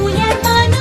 உயர் மனு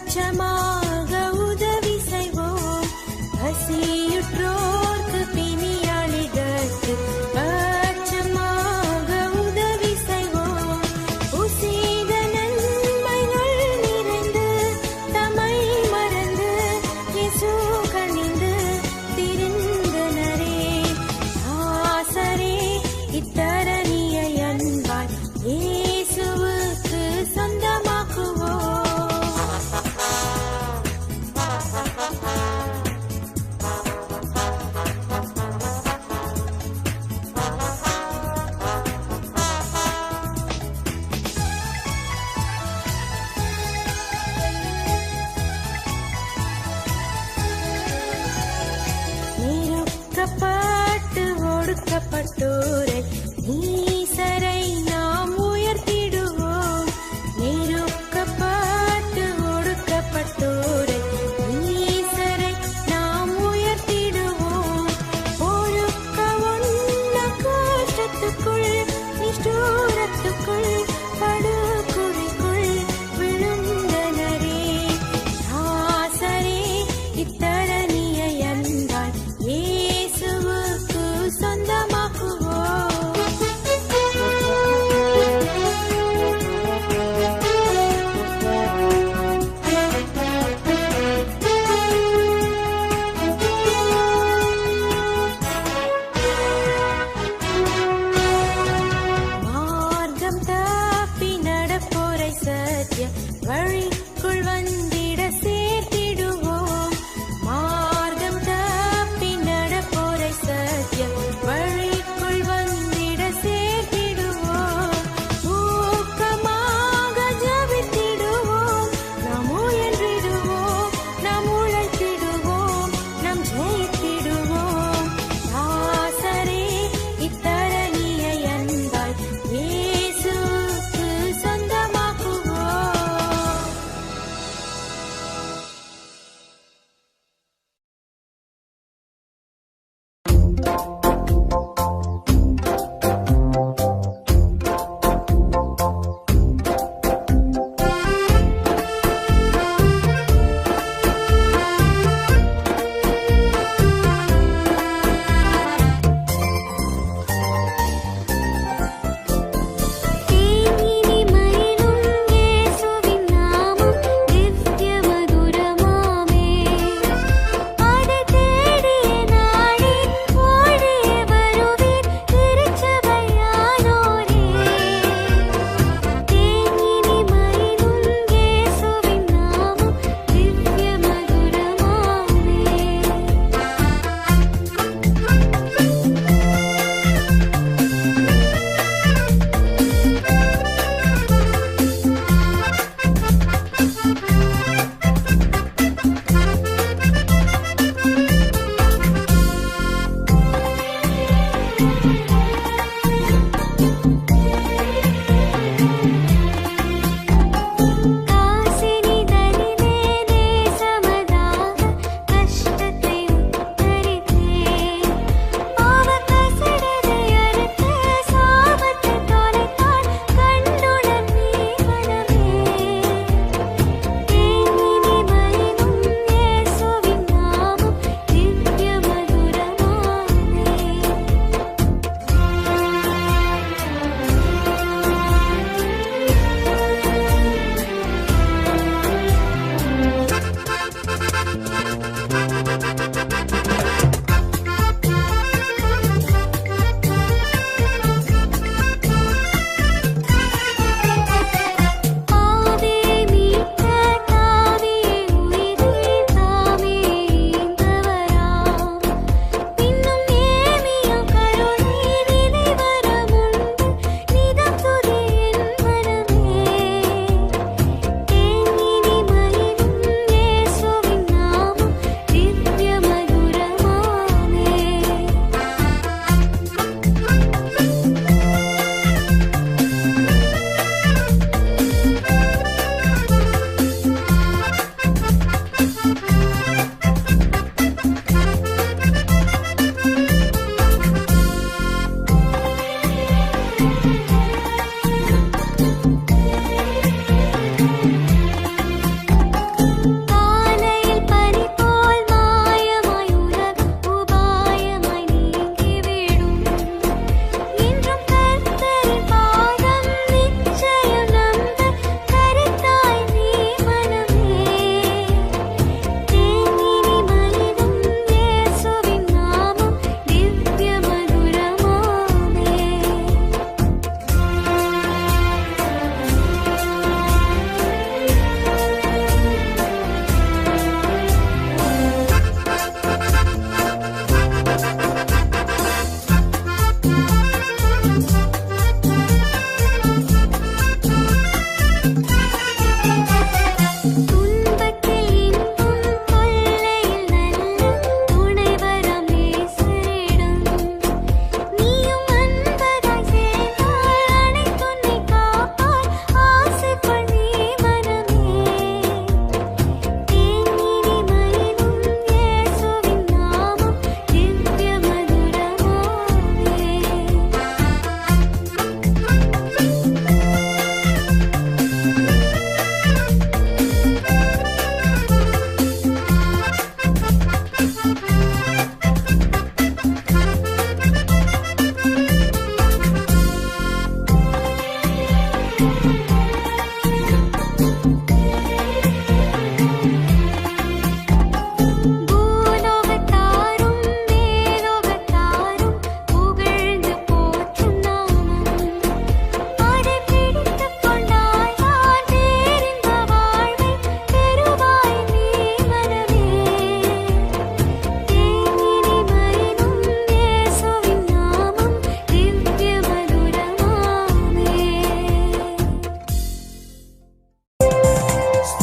அச்சமாக உதவி செய்வோம். பசியுற்றோர்க்கு பிணியாளிகளுக்கு அச்சமாக உதவி செய்வோம். உசேத நன்மைகள் நிறைந்து தம்மை மறந்து இயேசு கணிந்து திரிந்தனரே. ஆசரே இத்தரணியை அன்பாய் இயேசுவுக்கு சொந்தமாக்குவோம்.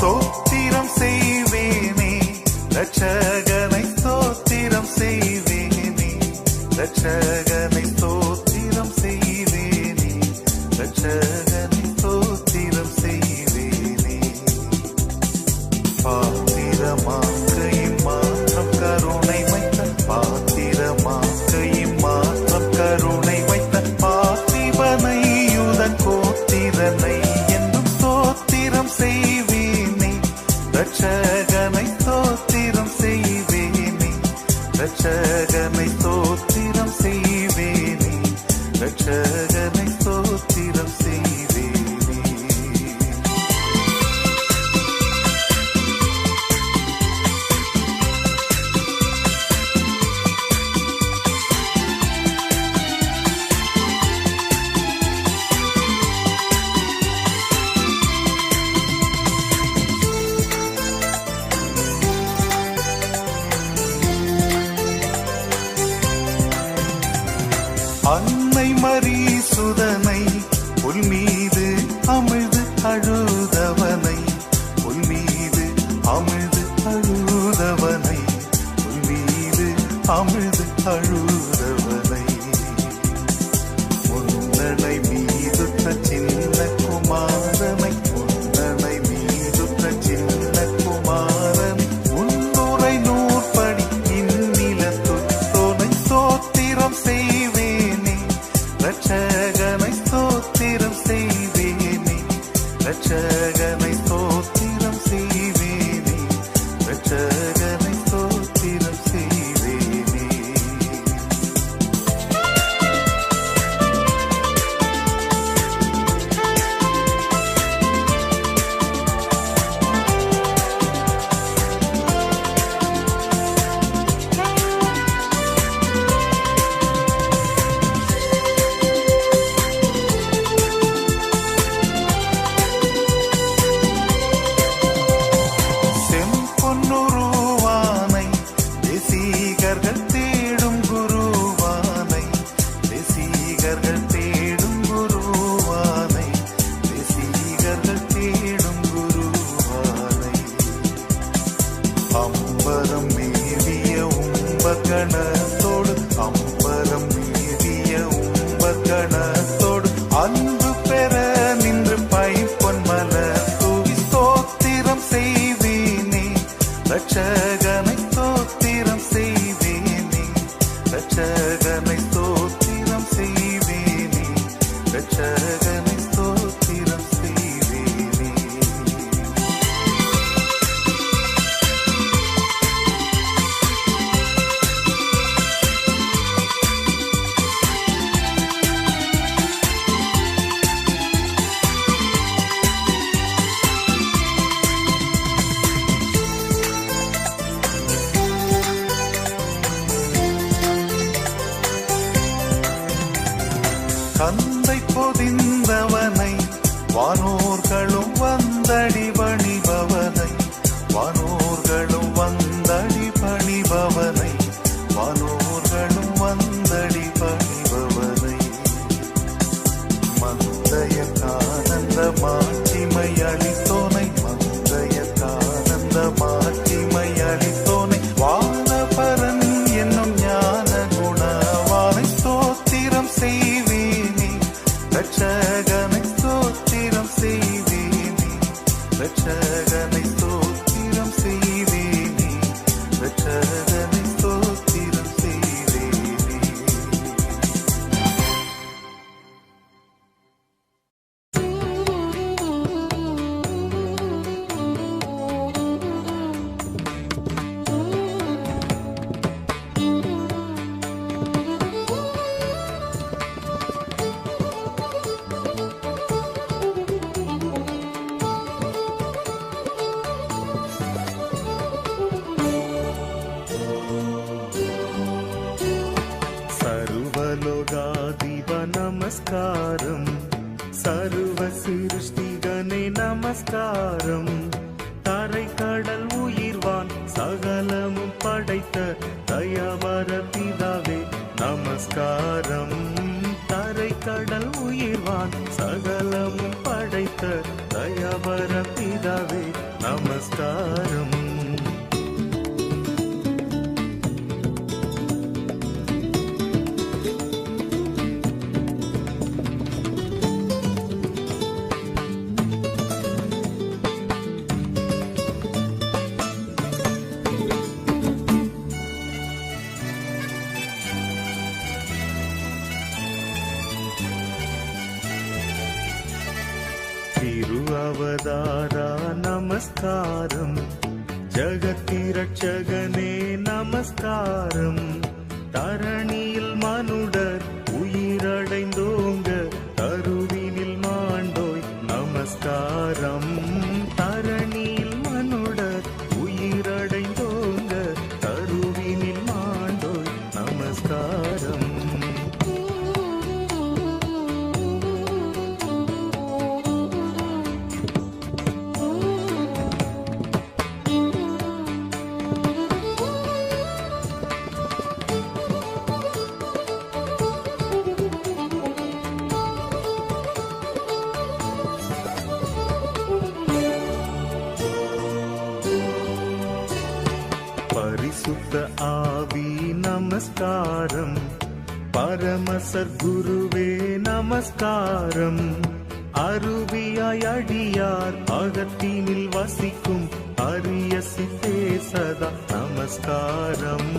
ஸ்தோத்திரம் செய்வேனே ரட்சகனை ஸ்தோத்திரம் செய்வேனே ரட்சகனை ஸ்தோத்திரம் செய்வேனே ரட்சகனை ஸ்தோத்திரம் செய்வேனே பாத்திரமாக்கையும் மாற்றம் கருணை வைத்த பாத்திரமாக்கையும் மாற்றம் கருணை வைத்த பார்த்திபனை யுதன் கோத்திரனை என்றும் ஸ்தோத்திரம் செய்வேனே ரட்சகனை ஸ்தோத்திரம் செய்வேனே ரட்சகனை ஸ்தோத்திரம் செய்வேனே ரட்சகனை ஸ்தோத்திரம் செய்வேனே. அன்னை மரீசுதனை புல் மீது அமிழ்து அழுதவனை புல் மீது அமிழ்து அழுதவனை புல் மீது அமிழ்து அழுதவனை முன்னனை மீதுற்ற சின்ன குமாரனை முன்னனை மீதுற்ற சின்ன குமாரனை முன்னுரை நூற்படி இந்நிலத்தொற்றோனை ஸ்தோத்திரம் செய்வேனே ரட்சகனை ஸ்தோத்திரம் செய்வேனே ரட்சகனை ஸ்தோத்திரம் செய்வேனே ரட்சகனை ஸ்தோத்திரம் செய்வேனே. செம்பொன்னுருவானை தேசீகர்கள் தேடும் குருவானை தேசீகர்கள் தேடும் குருவானை தேசீகர்கள் தேடும் குருவானை அம்பரம் மேவிய உம்பகணத்தோடு அம்பரம் மேவிய உம்பகணத்தோடு அன்பு பெற நின்று பைப்பொன் மலர் தூவி ஸ்தோத்திரம் செய்வேனே ரட்சகனை ஸ்தோத்திரம் செய்வேனே ரட்சகனை ஸ்தோத்திரம் செய்வேனே ரட்சகனை ஸ்தோத்திரம் செய்வேனே. கந்தை பொதிந்தவனை வானோர்களும் வந்தடி பணிபவனை வானோர்களும் வந்தடி பணிபவனை வானோர்களும் வந்தடி பணிபவனை மந்தைய கானந்த மாட்சிமை அளித்தோனை மந்தைய கானந்த மாட்சிமை அளித்தோனை வானபரன் என்னும் ஞான குணவானை ஸ்தோத்திரம் செய்வேனே ரட்சகனை ஸ்தோத்திரம் செய்வேனே ரட்சகனை ஸ்தோத்திரம் செய்வேனே ரட்சகனை ஸ்தோத்திரம் செய்வேனே. सर्वलोकाधिप नमस्कारम् सर्वसिருஷ்டிகனே நமஸ்காரம் தரை கடல் உயிர்வான் சகலமும் படைத்த தயவர பிதாவே நமஸ்காரம் தரை கடல் உயிர்வான் சகலமும் படைத்த தயவர பிதாவே நமஸ்காரம் நமஸ்காரம். திருஅவதாரா நமஸ்காரம், ஜகத்திரட்சகனே நமஸ்காரம். தரணியில் மனுடர் உயிரடைந்தோங்க, கருவினில் மாண்டோய் நமஸ்காரம். தரணியில் மனுடர் உயிரடைந்தோங்க, கருவினில் மாண்டோய் நமஸ்காரம். பரிசுத்த ஆவி நமஸ்காரம், பரமசத்குருவே நமஸ்காரம். அருவியாய் அடியார் அகத்தினில் வசிக்கும் அரிய சித்தே சதா நமஸ்காரம்.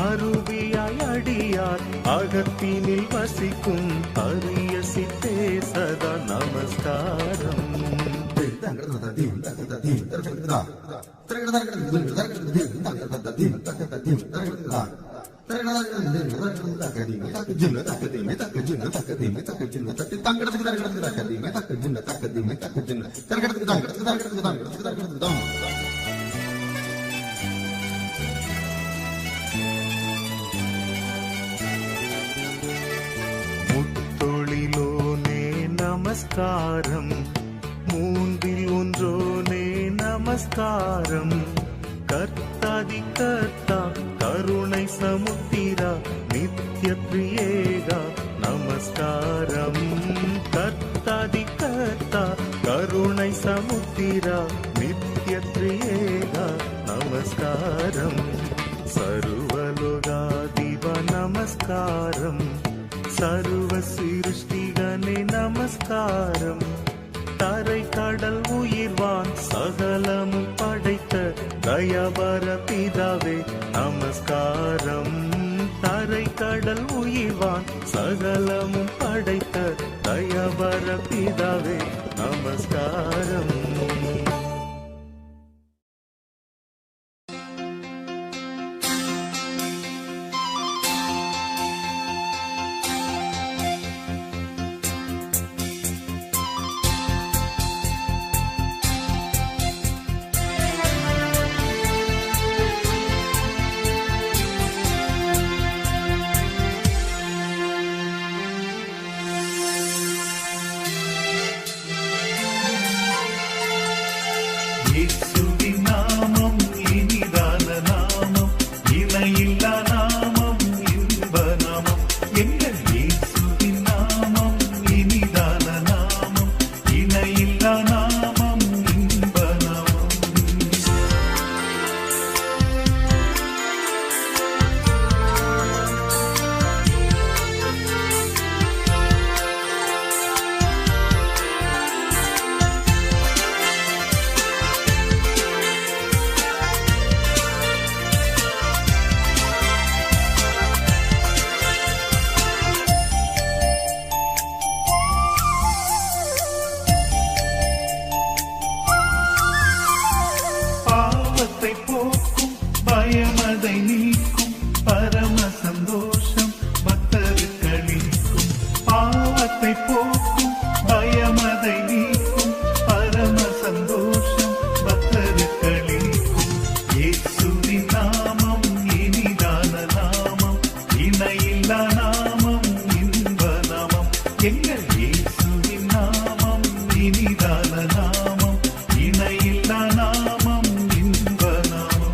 அருவியாய் அடியார் அகத்தினில் வசிக்கும் அரிய சித்தே சதா நமஸ்காரம். முத்தொழிலோனே நமஸ்காரம், மூன்றில் ஒன்றோனே நமஸ்காரம். கர்த்தாதி கர்த்தா கருணை சமுத்திரா நித்ய பிரியேகா நமஸ்காரம். கர்த்தாதி கர்த்தா கருணை சமுத்திரா நித்ய பிரியேகா நமஸ்காரம். சர்வலோகாதிப நமஸ்காரம், சர்வ சிருஷ்டிகனே நமஸ்காரம். தரை கடல் உயிர்வான் சகலமும் படைத்த தயபர பிதாவே நமஸ்காரம். தரை கடல் உயிர்வான் சகலமும் படைத்த தயபர பிதாவே நமஸ்காரம். இயேசுவின் நாமம் இனிதான நாமம், இணையில்லா நாமம், இன்ப நாமம். எங்கள் இயேசுவின் நாமம் இனிதான நாமம், இணையில்லா நாமம், இன்ப நாமம். பாவத்தை போக்கும் பயமதை நீக்கும் பரம சந்தோஷம் பக்தருக்களிக்கும். பாவத்தை போக்கும் பயமதை நீக்கும் பரம சந்தோஷம் பக்தருக்களிக்கும். இயேசுவின் நாமம் இனிதான நாமம், இணையில்லா நாமம், இன்ப நாமம். எங்கள் இயேசுவின் நாமம் இனிதான நாமம், இணையில்லா நாமம், இன்ப நாமம்.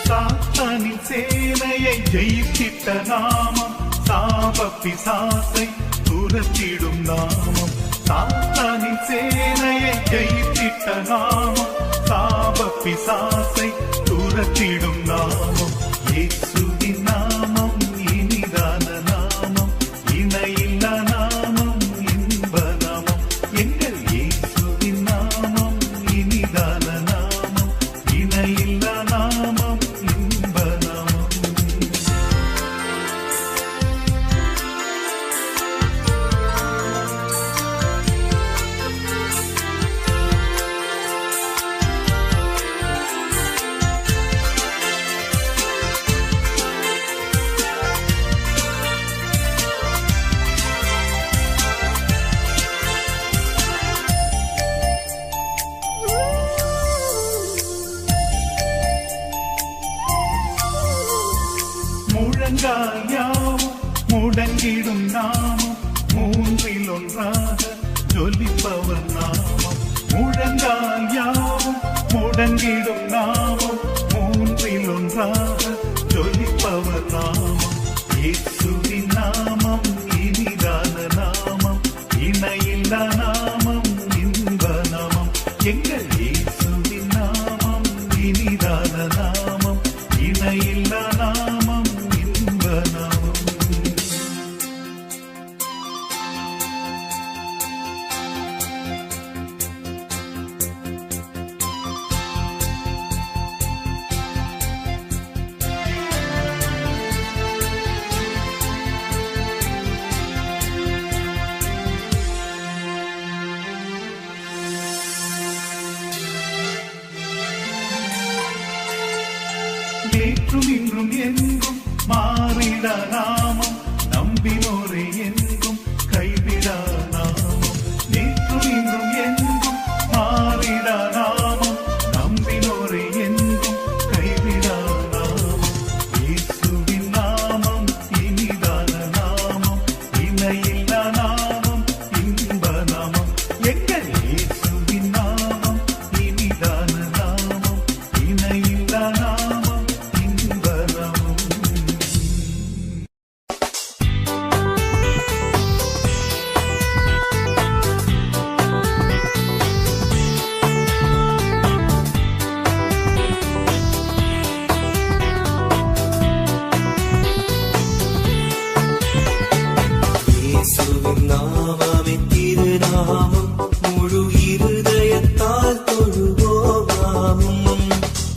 சாத்தானின் சேனையை ஜெயித்திட்ட நாமம், சாப பிசாசை துரத்திடும் நாமம். சாத்தானின் சேனையை ஜெயித்திட்ட நாமம், சாப பிசாசை துரத்திடும் நாமம். இயேசுவின் நாமம் இனிதான நாமம், இணையில்லா நாமம், இன்ப நாமம். எங்கள் இயேசுவின் நாமம் இனிதான நாமம், இணையில்லா நாமம், இன்ப நாமம். முழங்கால் யாவும் முடங்கிடும் நாமம், மூன்றில் ஒன்றாக ஜொலிப்பவர் நாமம். முழங்கால் யாவும் முடங்கிடும் நாமம், மூன்றில் ஒன்றாக ஜொலிப்பவர் நாமம். இயேசுவின் நாமம் இனிதான நாமம், இணையில்லா நாமம், இன்ப நாமம். எங்கள் இயேசுவின் நாமம் இனிதான நாமம், இணையில்லா நாமம், இன்ப நாமம். நேற்றும் இன்றும் என்றும் மாறிட நாமம், நம்பினோரை என்றும் கைவிடா நாமம். நேற்றும் இன்றும் என்றும் மாறிட நாமம், நம்பினோரை என்றும் கைவிடா நாமம். இயேசுவின் நாமம் இனிதான நாமம், இணையில்லா நாமம், இன்ப நாமம். எங்கள் இயேசுவின் நாமம் இனிதான நாமம், இணையில்லா நாமம், இன்ப நாமம். இயேசுவின் நாமமே திருநாமம், முழு இருதயத்தால் தொழுவோம் நாமம்.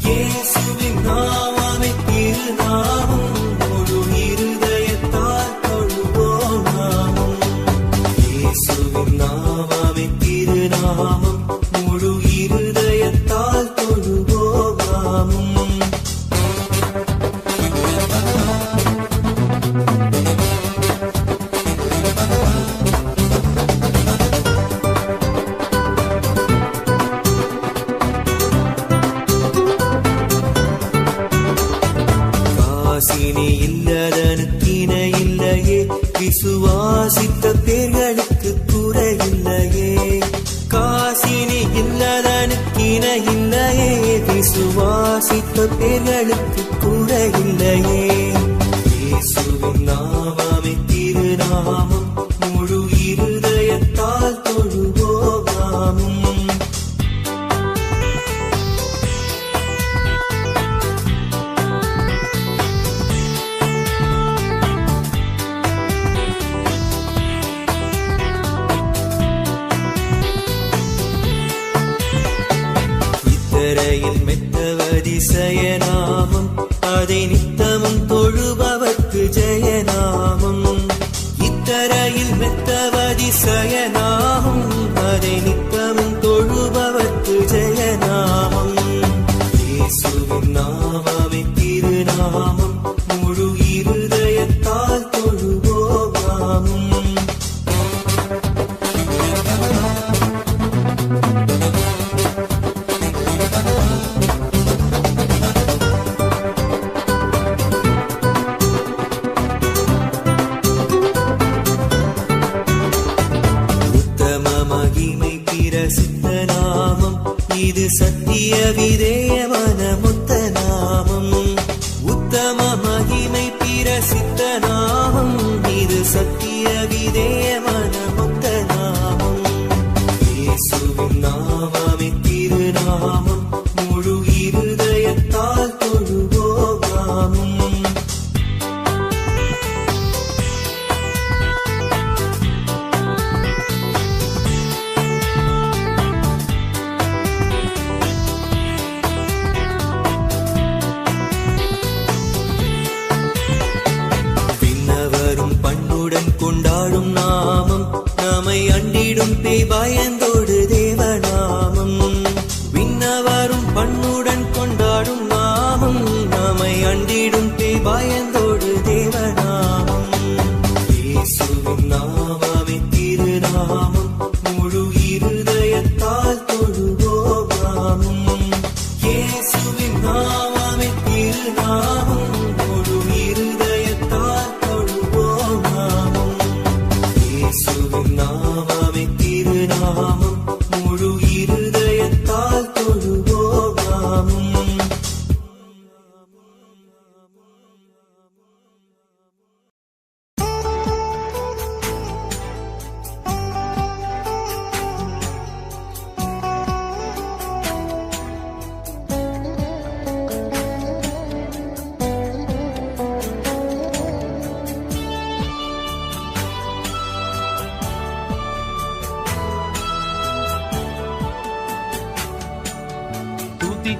இயேசுவின் நாமமே திருநாமம், முழு இருதயத்தால் தொழுவோம் நாமம். இயேசுவின் நாமமே திருநாமம், முழு இருதயத்தால் தொழுவோம் நாமம். காசினி இல்லதனுக்கினை இல்லையே, விசுவாசித்த பேர்களுக்கு குறையில்லையே. காசினி இல்லதனுக்கினை இல்லையே, விசுவாசித்த பேர்களுக்கு குறையில்லையே. இயேசுவின் நாமமே திருநாமம், முழு இருதயத்தால் தொழுவோம் நாமம். இத்தரையில் மெத்தவதிசயநாமம், அதை நித்தமும் தொழுபவர்க்கு ஜெயநாமம். இத்தரையில் மெத்தவதிசயநாமம், அதை நித்தமும் தொழுபவர்க்கு ஜெயநாமம். இயேசுவின் நாமமே திருநாமம், முழு இருதயத்தால் தொழுவோம் நாமம். இது சத்திய விதேயமான முத்த நாமம். ரசித்த நாமம் இது சத்திய விதேவனமுத்த நாமம். இயேசுவின் நாமமே திருநாமம், முழு இருதயத்தால் தொழுவோம் நாமம். பண்ணுடன் கொண்டாடும் நாமம், நம்மை அண்டிடும் பேய் பயந்தோடு தேவநாமம். விண்ணவரும் பண்ணுடன் கொண்டாடும் நாமம், நம்மை அண்டிடும் பேய் பயந்தோடு தேவநாமம். இயேசுவின் நாமமே திருநாமம், முழு இருதயத்தால் தொழுவோம் நாமம். இயேசுவின் நாமமே திருநாமம், முழு இருதயத்தால் நாமமே திருநாமம், முழு இருதயத்தால் தொழுவோம் நாமம்.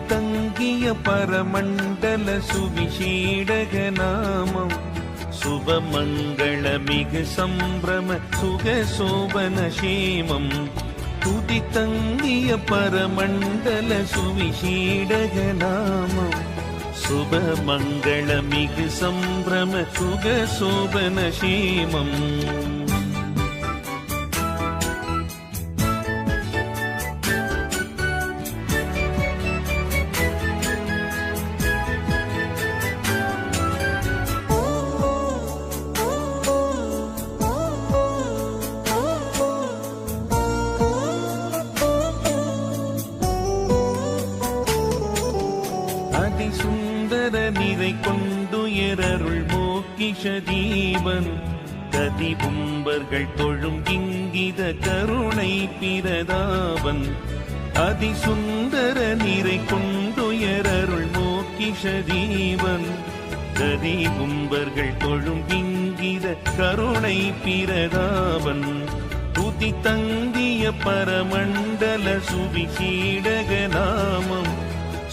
தங்கிய பரமண்டல சுவிசேடக நாமம், சுபமங்கள மிகு சம்பிரம சுக சோபன சேமம். துதி தங்கிய பரமண்டல சுவிசேடக நாமம், சுபமங்கள மிகு சம்பிரம சுக சோபன சேமம். நிறை கொண்டுயரருள் மோக்கிஷ தீபன், கதிபும்பர்கள் தொழும் இங்கித கருணை பிரதாபன். அதிசுந்தர நிறை கொண்டுயரருள் மோக்கிஷ தீபன், கதிபும்பர்கள் தொழும் இங்கித கருணை பிரதாபன். துதி தங்கிய பரமண்டல சுவிசேடக நாமம்,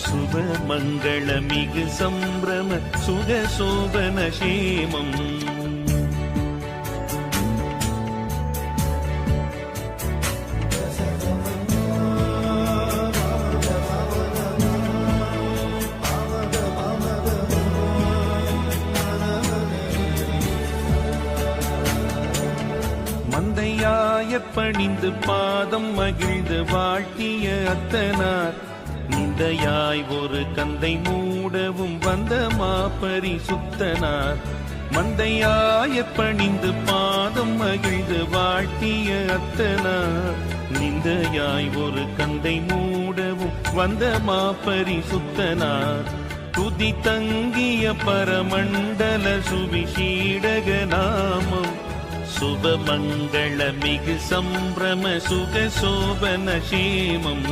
சுபமங்கள மிகு சம்பிரம சுக சோபன சேமம். மந்தையாய பணிந்து பாதம் மகிழ்ந்து வாழ்த்திய அத்தனார், நிந்தையாய் ஒரு கந்தை மூடவும் வந்த மாபரிசுத்தனார். மந்தையாய பணிந்து பாதம் மகிழ்ந்து வாழ்த்திய அத்தனார், நிந்தையாய் ஒரு கந்தை மூடவும் வந்த மாபரிசுத்தனார். துதி தங்கிய பரமண்டல சுவிசேடக நாமம், சுபமங்கள மிகு சம்பிரம சுக சோபன சேமம்.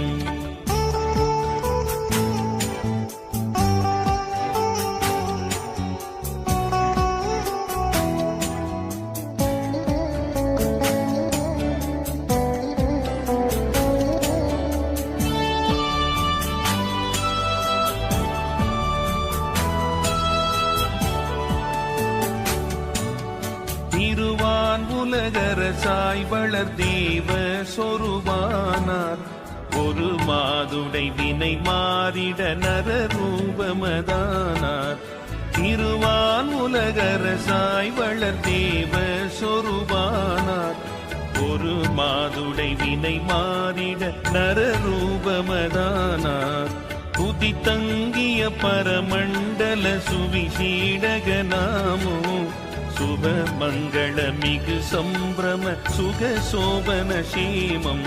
உலகரசாய் வளர் தேவ சொருபானார், ஒரு மாதுடை வினை மாறிட நரரூபமதானார். திருவான் உலகரசாய் வளர் தேவ சொருபானார், ஒரு மாதுடை வினை மாறிட நரரூபமதானார். துதி தங்கிய பரமண்டல சுவிசேடக நாமோ, சுபமங்கள மிகு சம்பிரம சுக சோபன சேமம்.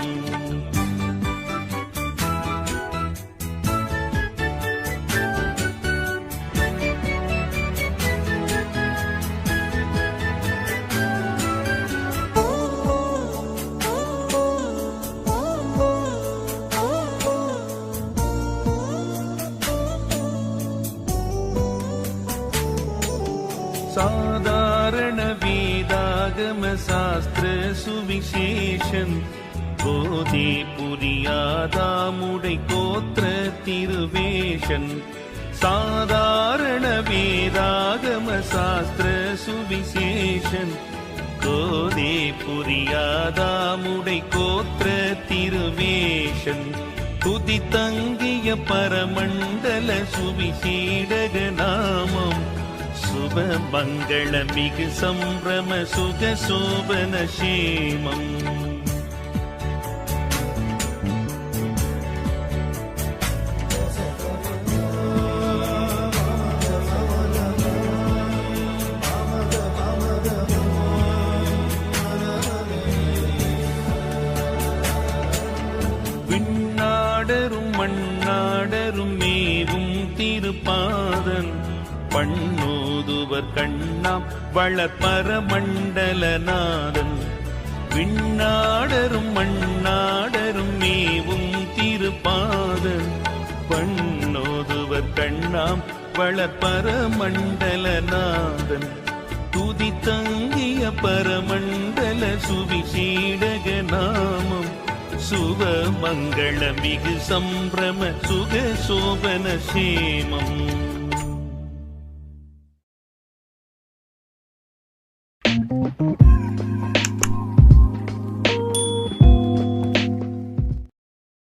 சாதாரண வேதாகம சாஸ்திர சுவிசேஷன் போதே புரியாதாமுடை கோத்திர திருவேஷன் சாதாரண வேதாகம சாஸ்திர சுவிசேஷன் கோதே புரியாதாமுடை கோத்திர திருவேஷன் துதி தங்கிய பரமண்டல சுவிசேடக நாமம் சுப மங்கள மிகு சம்பிரம சுக சோபன சேமம் விண்ணாடரும் மண்ணாடரும் மேவும் திருப்பாதன் பண்ணோதுவர் கண்ணாம் வளர்பர மண்டலநாதன் விண்ணாடரும் மண்ணாடரும் மேவும் திருப்பாதன் பண்ணோதுவர் கண்ணாம் வளர்பர மண்டலநாதன் துதி தங்கிய பரமண்டல சுவிசேடக நாமம் சுப மங்கள மிகு சம்பிரம சுக சோபன சேமம்